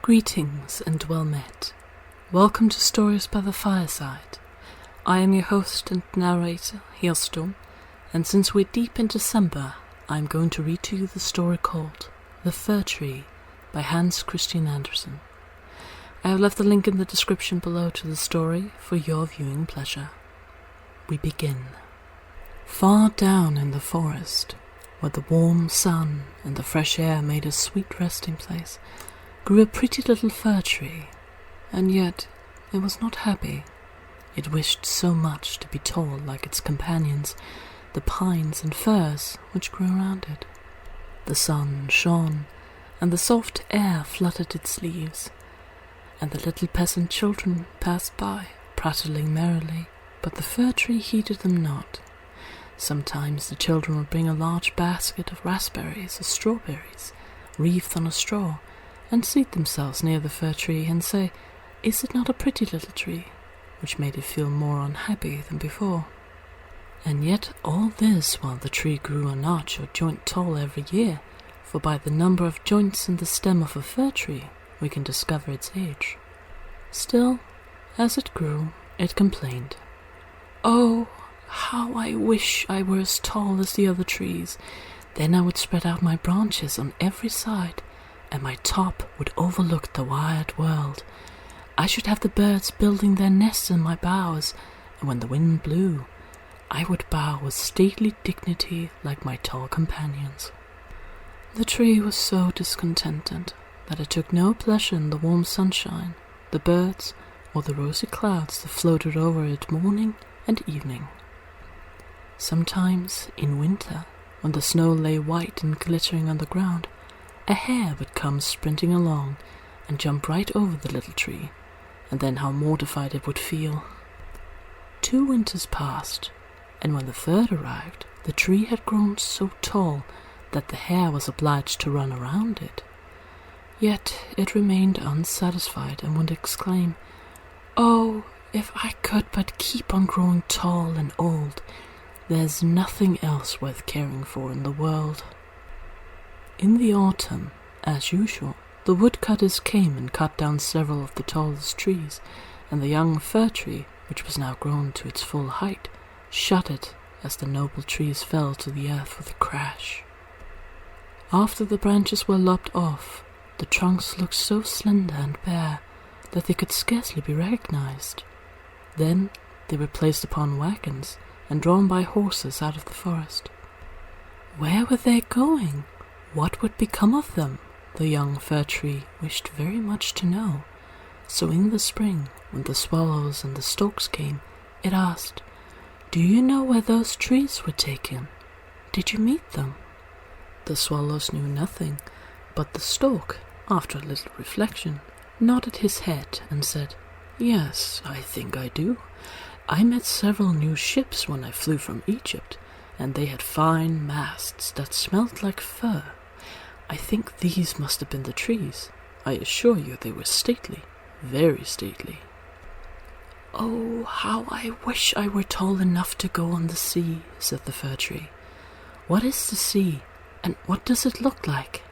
Greetings and well met. Welcome to Stories by the Fireside. I am your host and narrator, Hailstorm, and since we're deep in December, I'm going to read to you the story called The Fir Tree by Hans Christian Andersen. I have left the link in the description below to the story for your viewing pleasure. We begin. Far down in the forest, where the warm sun and the fresh air made a sweet resting place, grew a pretty little fir tree, and yet it was not happy. It wished so much to be tall like its companions, the pines and firs which grew around it. The sun shone, and the soft air fluttered its leaves, and the little peasant children passed by, prattling merrily, but the fir tree heeded them not. Sometimes the children would bring a large basket of raspberries or strawberries, wreathed on a straw, and seat themselves near the fir tree and say, "Is it not a pretty little tree?" which made it feel more unhappy than before. And yet all this while the tree grew a notch or joint tall every year, for by the number of joints in the stem of a fir tree we can discover its age. Still, as it grew, it complained, "Oh, how I wish I were as tall as the other trees. Then I would spread out my branches on every side, and my top would overlook the wide world. I should have the birds building their nests in my boughs, and when the wind blew, I would bow with stately dignity like my tall companions." The tree was so discontented that it took no pleasure in the warm sunshine, the birds, or the rosy clouds that floated over it morning and evening. Sometimes, in winter, when the snow lay white and glittering on the ground, a hare would come sprinting along and jump right over the little tree, and then how mortified it would feel. 2 winters passed, and when the third arrived, the tree had grown so tall that the hare was obliged to run around it. Yet it remained unsatisfied and would exclaim, "Oh, if I could but keep on growing tall and old, there's nothing else worth caring for in the world." In the autumn, as usual, the woodcutters came and cut down several of the tallest trees, and the young fir tree, which was now grown to its full height, shuddered as the noble trees fell to the earth with a crash. After the branches were lopped off, the trunks looked so slender and bare that they could scarcely be recognized. Then they were placed upon wagons and drawn by horses out of the forest. Where were they going? What would become of them? The young fir tree wished very much to know. So in the spring, when the swallows and the storks came, it asked, "Do you know where those trees were taken? Did you meet them?" The swallows knew nothing, but the stork, after a little reflection, nodded his head and said, "Yes, I think I do. I met several new ships when I flew from Egypt, and they had fine masts that smelt like fir. I think these must have been the trees. I assure you they were stately, very stately." "Oh, how I wish I were tall enough to go on the sea," said the fir tree. "What is the sea, and what does it look like?"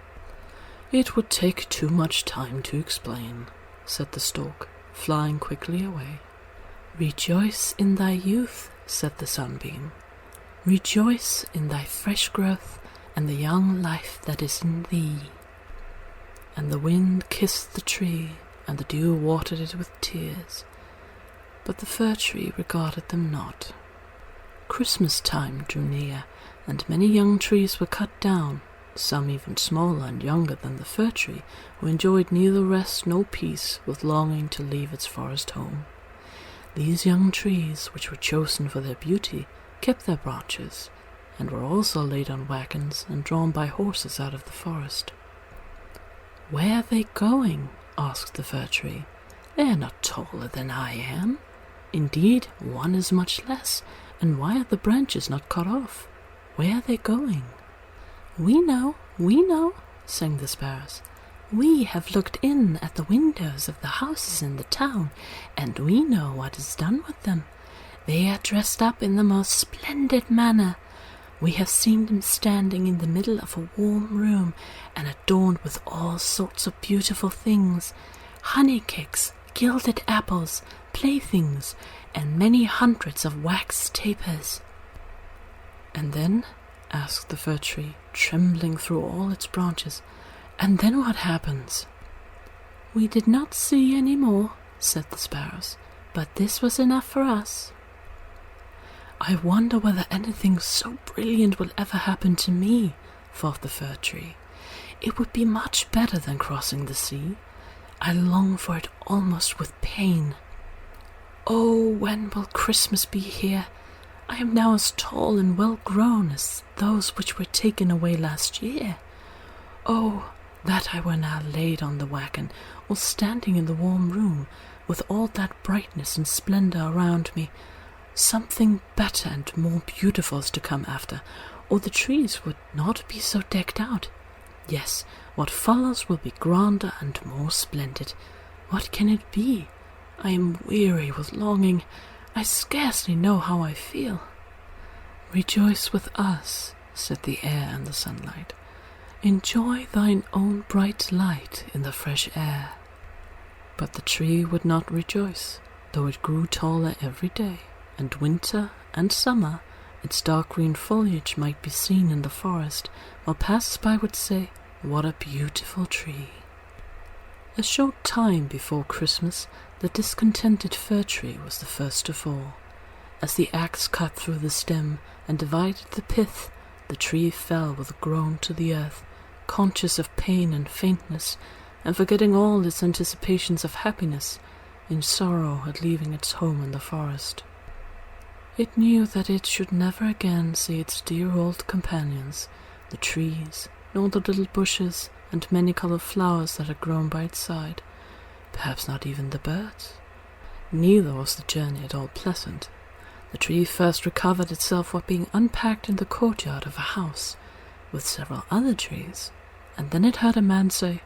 "It would take too much time to explain," said the stork, flying quickly away. "Rejoice in thy youth," said the sunbeam. "Rejoice in thy fresh growth and the young life that is in thee." And the wind kissed the tree, and the dew watered it with tears. But the fir tree regarded them not. Christmas time drew near, and many young trees were cut down, some even smaller and younger than the fir tree, who enjoyed neither rest nor peace with longing to leave its forest home. These young trees, which were chosen for their beauty, kept their branches, and were also laid on wagons and drawn by horses out of the forest. "Where are they going?" asked the fir tree. "They are not taller than I am. Indeed, one is much less, and why are the branches not cut off? Where are they going?" We know," sang the sparrows. "We have looked in at the windows of the houses in the town, and we know what is done with them. They are dressed up in the most splendid manner. We have seen them standing in the middle of a warm room and adorned with all sorts of beautiful things, honey cakes, gilded apples, playthings, and many hundreds of wax tapers." "And then?" asked the fir tree, trembling through all its branches. "And then what happens?" "We did not see any more," said the sparrows, "but this was enough for us." "I wonder whether anything so brilliant will ever happen to me," thought the fir tree. "It would be much better than crossing the sea. I long for it almost with pain. Oh, when will Christmas be here? I am now as tall and well grown as those which were taken away last year. Oh, that I were now laid on the wagon, or standing in the warm room, with all that brightness and splendour around me. Something better and more beautiful is to come after, or the trees would not be so decked out. Yes, what follows will be grander and more splendid. What can it be? I am weary with longing. I scarcely know how I feel." "Rejoice with us," said the air and the sunlight. "Enjoy thine own bright light in the fresh air." But the tree would not rejoice, though it grew taller every day, and winter and summer its dark green foliage might be seen in the forest, while passers-by would say, "What a beautiful tree." A short time before Christmas, the discontented fir tree was the first to fall. As the axe cut through the stem and divided the pith, the tree fell with a groan to the earth, conscious of pain and faintness, and forgetting all its anticipations of happiness, in sorrow at leaving its home in the forest. It knew that it should never again see its dear old companions, the trees, nor the little bushes and many-colored flowers that had grown by its side, perhaps not even the birds. Neither was the journey at all pleasant. The tree first recovered itself while being unpacked in the courtyard of a house, with several other trees, and then it heard a man say,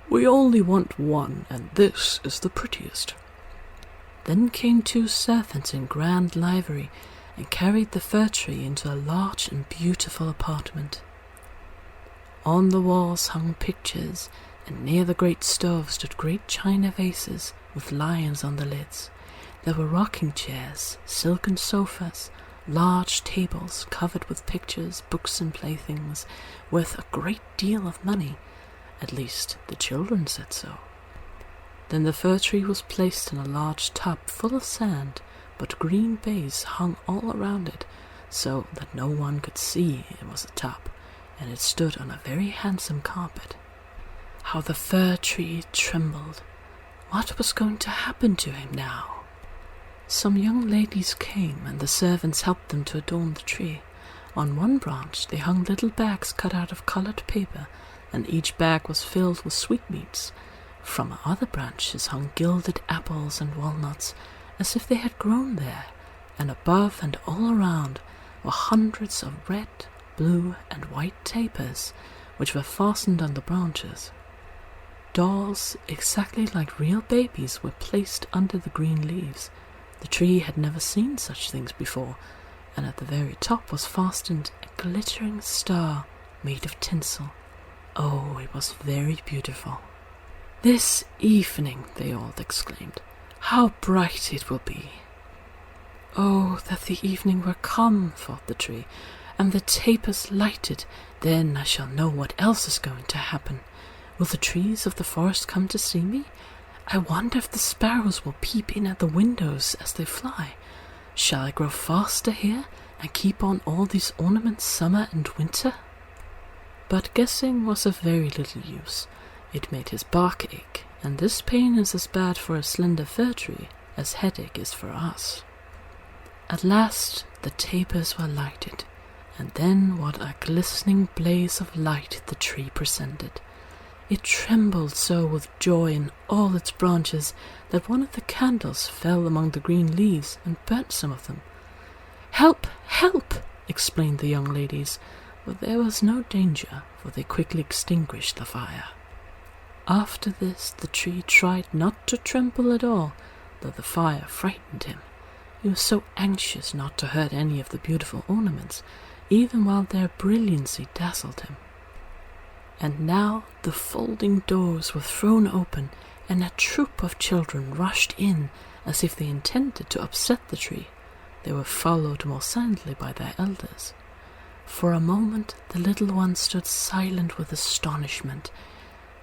"We only want one, and this is the prettiest." Then came 2 servants in grand livery, and carried the fir tree into a large and beautiful apartment. On the walls hung pictures, and near the great stove stood great china vases with lions on the lids. There were rocking chairs, silken sofas, large tables covered with pictures, books, and playthings, worth a great deal of money. At least the children said so. Then the fir tree was placed in a large tub full of sand, but green baize hung all around it, so that no one could see it was a tub, and it stood on a very handsome carpet. How the fir tree trembled! What was going to happen to him now? Some young ladies came, and the servants helped them to adorn the tree. On one branch they hung little bags cut out of colored paper, and each bag was filled with sweetmeats. From other branches hung gilded apples and walnuts, as if they had grown there, and above and all around were hundreds of red, blue, and white tapers, which were fastened on the branches. Dolls, exactly like real babies, were placed under the green leaves. The tree had never seen such things before, and at the very top was fastened a glittering star made of tinsel. Oh, it was very beautiful. "This evening," they all exclaimed, "how bright it will be!" "Oh, that the evening were come," thought the tree, "and the tapers lighted, then I shall know what else is going to happen. Will the trees of the forest come to see me? I wonder if the sparrows will peep in at the windows as they fly. Shall I grow faster here, and keep on all these ornaments summer and winter?" But guessing was of very little use. It made his bark ache, and this pain is as bad for a slender fir tree as headache is for us. At last the tapers were lighted, and then what a glistening blaze of light the tree presented! It trembled so with joy in all its branches that one of the candles fell among the green leaves and burnt some of them. "Help! Help!" exclaimed the young ladies, but there was no danger, for they quickly extinguished the fire. After this the tree tried not to tremble at all, though the fire frightened him. He was so anxious not to hurt any of the beautiful ornaments, even while their brilliancy dazzled him. And now the folding doors were thrown open, and a troop of children rushed in as if they intended to upset the tree. They were followed more silently by their elders. For a moment the little ones stood silent with astonishment,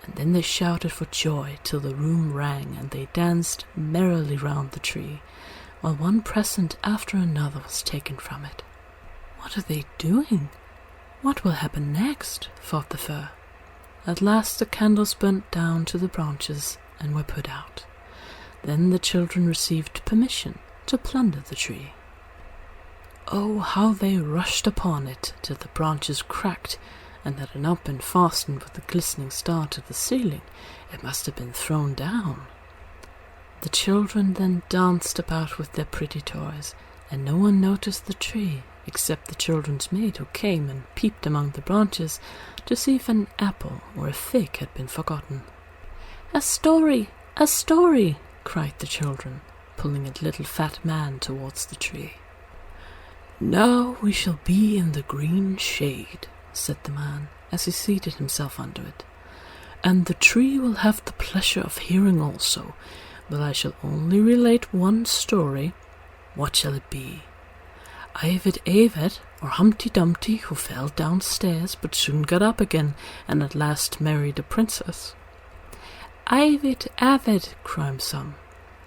and then they shouted for joy till the room rang, and they danced merrily round the tree, while one present after another was taken from it. "What are they doing? What will happen next?" thought the fir. At last the candles burnt down to the branches and were put out. Then the children received permission to plunder the tree. Oh, how they rushed upon it till the branches cracked, and had it not been fastened with a glistening star to the ceiling, it must have been thrown down. The children then danced about with their pretty toys, and no one noticed the tree except the children's maid, who came and peeped among the branches to see if an apple or a fig had been forgotten. "A story! A story!" cried the children, pulling a little fat man towards the tree. "Now we shall be in the green shade," said the man, as he seated himself under it, "and the tree will have the pleasure of hearing also, but I shall only relate one story. What shall it be? Ivid Avid, or Humpty Dumpty, who fell downstairs but soon got up again, and at last married a princess?" "Ivid Avid," cried some.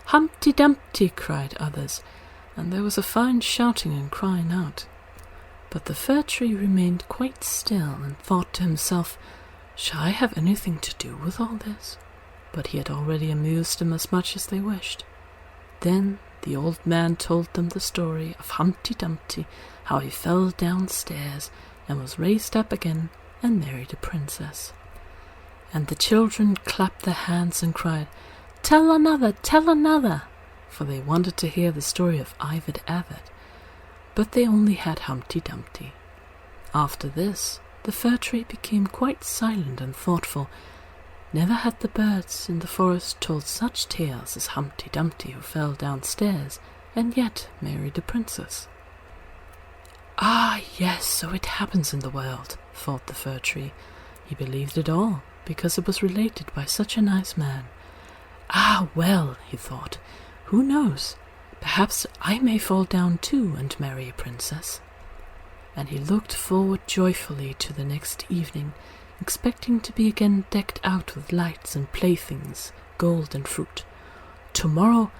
"Humpty Dumpty," cried others, and there was a fine shouting and crying out. But the fir tree remained quite still, and thought to himself, "Shall I have anything to do with all this?" But he had already amused them as much as they wished. Then the old man told them the story of Humpty Dumpty, how he fell downstairs and was raised up again and married a princess. And the children clapped their hands and cried, "Tell another, tell another!" for they wanted to hear the story of Ivid Avid. But they only had Humpty Dumpty. After this, the fir tree became quite silent and thoughtful. Never had the birds in the forest told such tales as Humpty Dumpty, who fell downstairs and yet married a princess. "Ah, yes, so it happens in the world," thought the fir tree. He believed it all, because it was related by such a nice man. "Ah, well," he thought, "who knows? Perhaps I may fall down too and marry a princess." And he looked forward joyfully to the next evening, expecting to be again decked out with lights and playthings, gold and fruit. "Tomorrow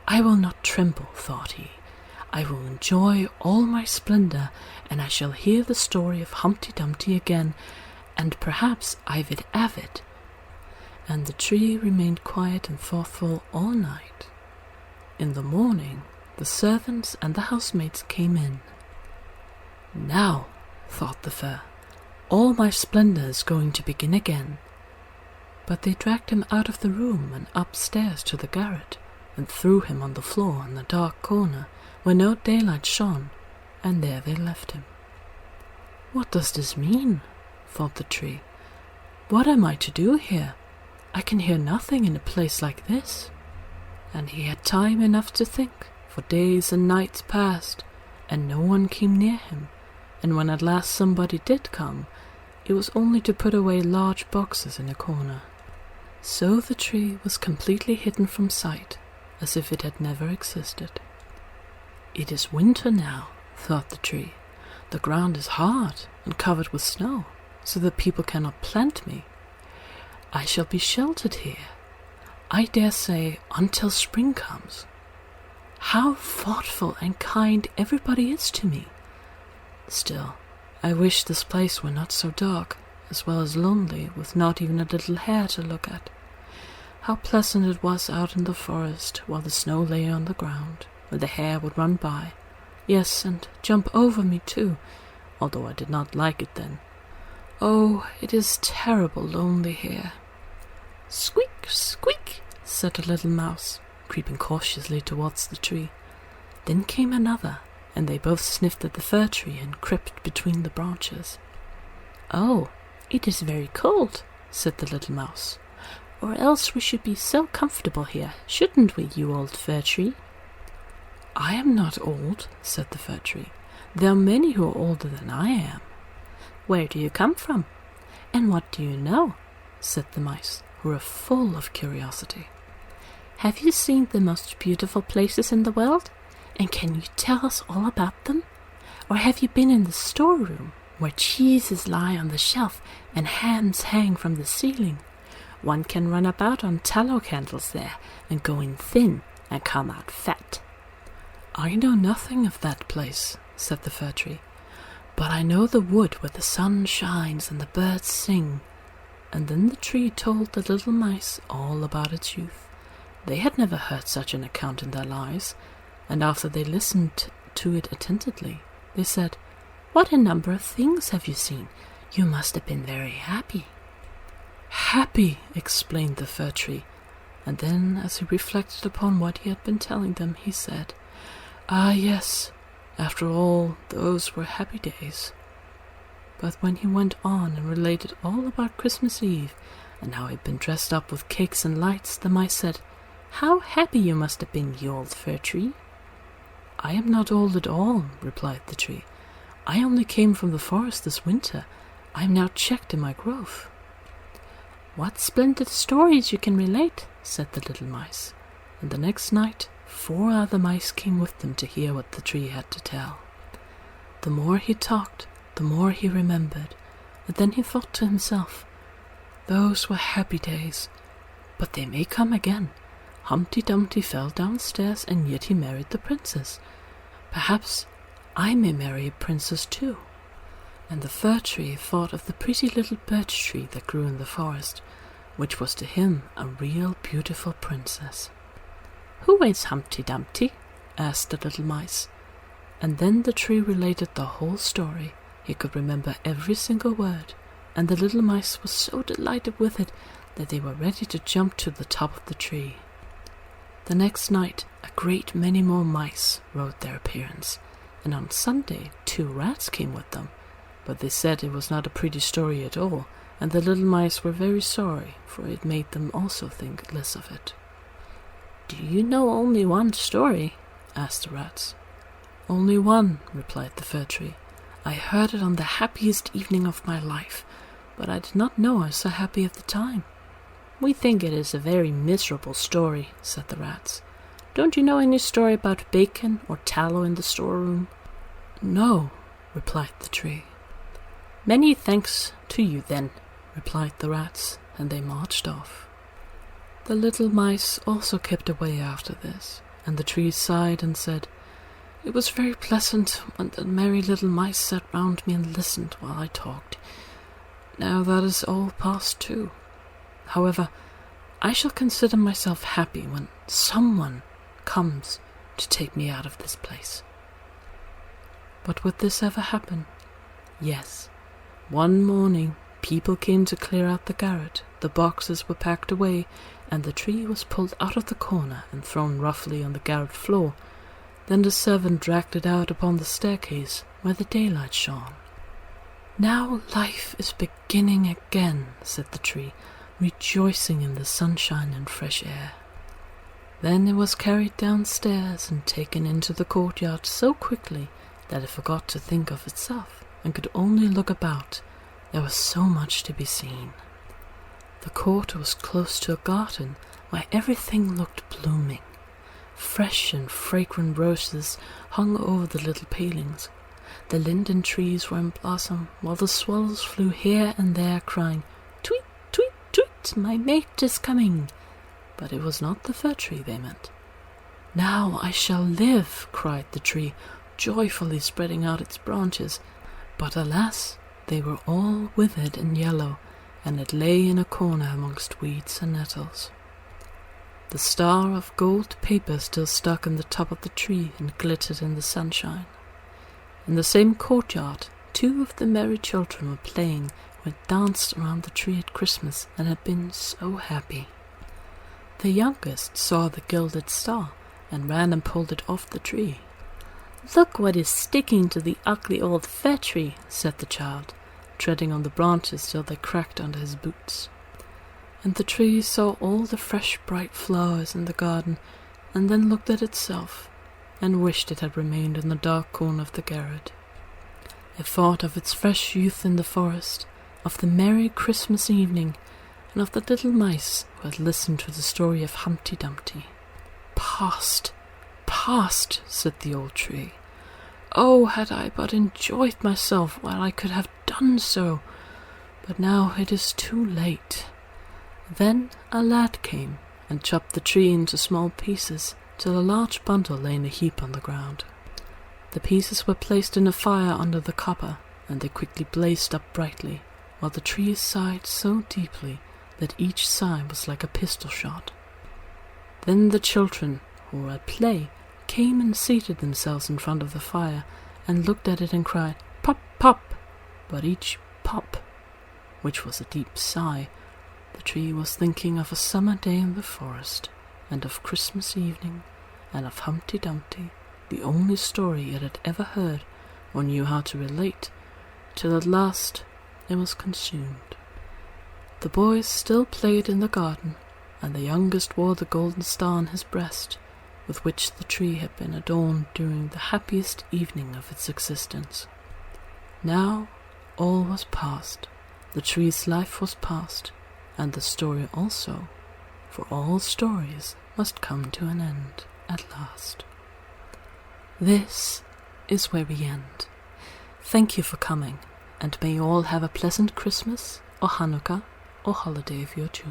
I will not tremble," thought he. "I will enjoy all my splendor, and I shall hear the story of Humpty Dumpty again, and perhaps Ivid Avid." And the tree remained quiet and thoughtful all night. In the morning, the servants and the housemaids came in. "Now," thought the fir, "all my splendor is going to begin again." But they dragged him out of the room and upstairs to the garret, and threw him on the floor in the dark corner where no daylight shone, and there they left him. "What does this mean?" thought the tree. "What am I to do here? I can hear nothing in a place like this." And he had time enough to think, for days and nights passed, and no one came near him, and when at last somebody did come, it was only to put away large boxes in a corner. So the tree was completely hidden from sight, as if it had never existed. "It is winter now," thought the tree. "The ground is hard and covered with snow, so that people cannot plant me. I shall be sheltered here, I dare say, until spring comes. How thoughtful and kind everybody is to me. Still, I wish this place were not so dark, as well as lonely, with not even a little hare to look at. How pleasant it was out in the forest, while the snow lay on the ground, where the hare would run by. Yes, and jump over me too, although I did not like it then. Oh, it is terrible lonely here." "Squeak, squeak," said a little mouse, creeping cautiously towards the tree. Then came another, and they both sniffed at the fir tree and crept between the branches. "Oh, it is very cold," said the little mouse, "or else we should be so comfortable here, shouldn't we, you old fir tree?" "I am not old," said the fir tree. There are many who are older than I am." "Where do you come from? And what do you know?" said the mice, who were full of curiosity. "Have you seen the most beautiful places in the world? And can you tell us all about them? Or have you been in the storeroom, where cheeses lie on the shelf and hams hang from the ceiling? One can run about on tallow candles there, and go in thin and come out fat." "I know nothing of that place," said the fir tree, "but I know the wood where the sun shines and the birds sing." And then the tree told the little mice all about its youth. They had never heard such an account in their lives, and after they listened to it attentively, they said, "What a number of things have you seen! You must have been very happy." "Happy!" explained the fir tree, and then, as he reflected upon what he had been telling them, he said, "Ah, yes, after all, those were happy days." But when he went on and related all about Christmas Eve, and how he had been dressed up with cakes and lights, the mice said, "How happy you must have been, you old fir tree!" "I am not old at all," replied the tree. "I only came from the forest this winter. I am now checked in my growth." "What splendid stories you can relate," said the little mice, and the next night 4 other mice came with them to hear what the tree had to tell. The more he talked, the more he remembered, and then he thought to himself, "Those were happy days, but they may come again. Humpty Dumpty fell downstairs, and yet he married the princess. Perhaps I may marry a princess too." And the fir tree thought of the pretty little birch tree that grew in the forest, which was to him a real beautiful princess. "Who is Humpty Dumpty?" asked the little mice. And then the tree related the whole story. He could remember every single word, and the little mice were so delighted with it that they were ready to jump to the top of the tree. The next night a great many more mice wrote their appearance, and on Sunday 2 rats came with them, but they said it was not a pretty story at all, and the little mice were very sorry, for it made them also think less of it. "Do you know only one story?" asked the rats. "Only one," replied the fir tree. "I heard it on the happiest evening of my life, but I did not know I was so happy at the time." "We think it is a very miserable story," said the rats. "Don't you know any story about bacon or tallow in the storeroom?" "No," replied the tree. "Many thanks to you then," replied the rats, and they marched off. The little mice also kept away after this, and the tree sighed and said, "It was very pleasant when the merry little mice sat round me and listened while I talked. Now that is all past too. However, I shall consider myself happy when someone comes to take me out of this place." But would this ever happen? Yes. One morning people came to clear out the garret, the boxes were packed away, and the tree was pulled out of the corner and thrown roughly on the garret floor. Then the servant dragged it out upon the staircase, where the daylight shone. "Now life is beginning again," said the tree, rejoicing in the sunshine and fresh air. Then it was carried downstairs and taken into the courtyard so quickly that it forgot to think of itself and could only look about. There was so much to be seen. The court was close to a garden where everything looked blooming. Fresh and fragrant roses hung over the little palings. The linden trees were in blossom, while the swallows flew here and there, crying, "Tweet, tweet, tweet, my mate is coming." But it was not the fir tree they meant. "Now I shall live," cried the tree, joyfully spreading out its branches. But alas, they were all withered and yellow, and it lay in a corner amongst weeds and nettles. The star of gold paper still stuck in the top of the tree and glittered in the sunshine. In the same courtyard, 2 of the merry children were playing, who had danced around the tree at Christmas and had been so happy. The youngest saw the gilded star and ran and pulled it off the tree. "Look what is sticking to the ugly old fir tree," said the child, treading on the branches till they cracked under his boots. And the tree saw all the fresh bright flowers in the garden, and then looked at itself, and wished it had remained in the dark corner of the garret. It thought of its fresh youth in the forest, of the merry Christmas evening, and of the little mice who had listened to the story of Humpty Dumpty. "Past, past," said the old tree. "Oh, had I but enjoyed myself while I could have done so! But now it is too late." Then a lad came and chopped the tree into small pieces till a large bundle lay in a heap on the ground. The pieces were placed in a fire under the copper, and they quickly blazed up brightly, while the tree sighed so deeply that each sigh was like a pistol shot. Then the children, who were at play, came and seated themselves in front of the fire, and looked at it and cried, "Pop, pop!" But each pop, which was a deep sigh, the tree was thinking of a summer day in the forest, and of Christmas evening, and of Humpty Dumpty, the only story it had ever heard or knew how to relate, till at last it was consumed. The boys still played in the garden, and the youngest wore the golden star on his breast, with which the tree had been adorned during the happiest evening of its existence. Now all was past, the tree's life was past, and the story also, for all stories must come to an end at last. This is where we end. Thank you for coming, and may you all have a pleasant Christmas, or Hanukkah, or holiday of your choosing.